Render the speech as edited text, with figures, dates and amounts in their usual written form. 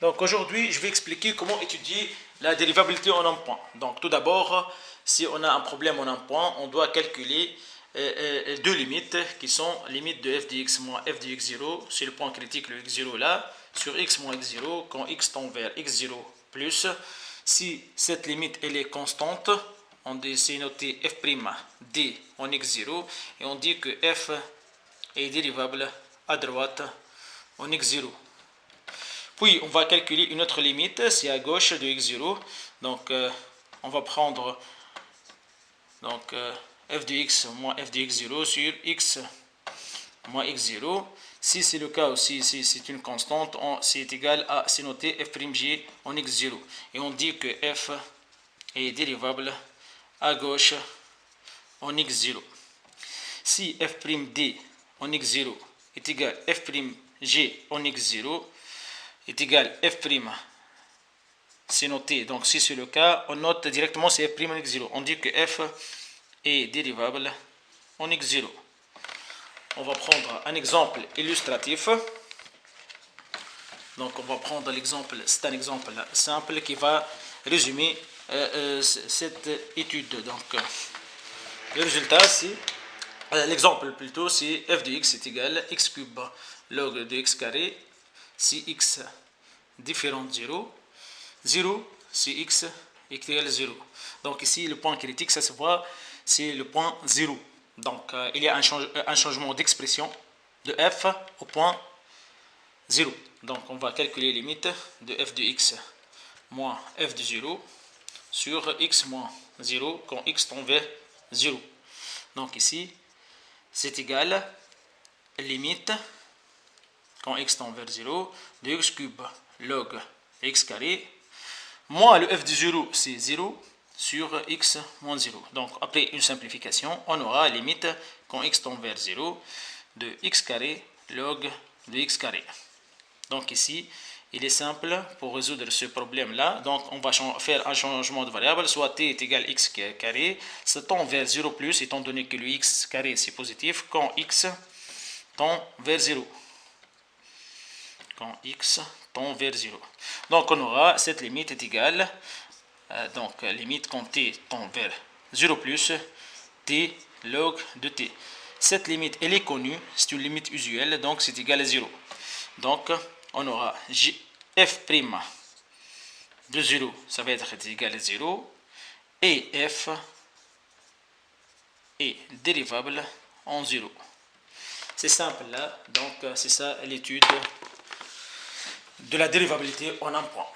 Donc aujourd'hui, je vais expliquer comment étudier la dérivabilité en un point. Donc tout d'abord, si on a un problème en un point, on doit calculer deux limites qui sont limite de f de x moins f de x0, c'est le point critique, le x0 là, sur x moins x0, quand x tend vers x0 plus. Si cette limite elle est constante, on essaie de noter f' d en x0 et on dit que f est dérivable à droite en x0. Puis on va calculer une autre limite, c'est à gauche de x0. Donc on va prendre f de x moins f de x0 sur x moins x0. Si c'est le cas aussi, si c'est une constante, c'est égal à, c'est noté f'g en x0. Et on dit que f est dérivable à gauche en x0. Si f'd en x0 est égal à f'g en x0 est égal à f', c'est noté. Donc si c'est le cas, on note directement c'est f' en x0. On dit que f est dérivable en x0. On va prendre un exemple illustratif. Donc on va prendre l'exemple, c'est un exemple simple qui va résumer cette étude. Donc le résultat c'est, l'exemple plutôt c'est f de x est égal à x cube log de x carré si x différent de 0, 0 si x est égal à 0. Donc ici le point critique, ça se voit, c'est le point 0. Donc il y a un changement d'expression de f au point 0. Donc on va calculer les limites de f de x moins f de 0 sur x moins 0 quand x tend vers 0. Donc ici c'est égal à limite quand x tend vers 0 de x cube log x carré moins le f de 0 c'est 0 sur x moins 0. Donc après une simplification, on aura limite quand x tend vers 0 de x carré log de x carré. Donc ici, il est simple pour résoudre ce problème-là. Donc on va faire un changement de variable, soit t est égal à x carré, ça tend vers 0 plus, étant donné que le x carré c'est positif, quand x tend vers 0. Quand x tend vers 0. Donc on aura cette limite est égale donc limite quand t tend vers 0 plus t log de t. Cette limite elle est connue, c'est une limite usuelle, donc c'est égal à 0. Donc on aura f' de 0, ça va être égal à 0, et f est dérivable en 0. C'est simple là, donc c'est ça l'étude de la dérivabilité en un point.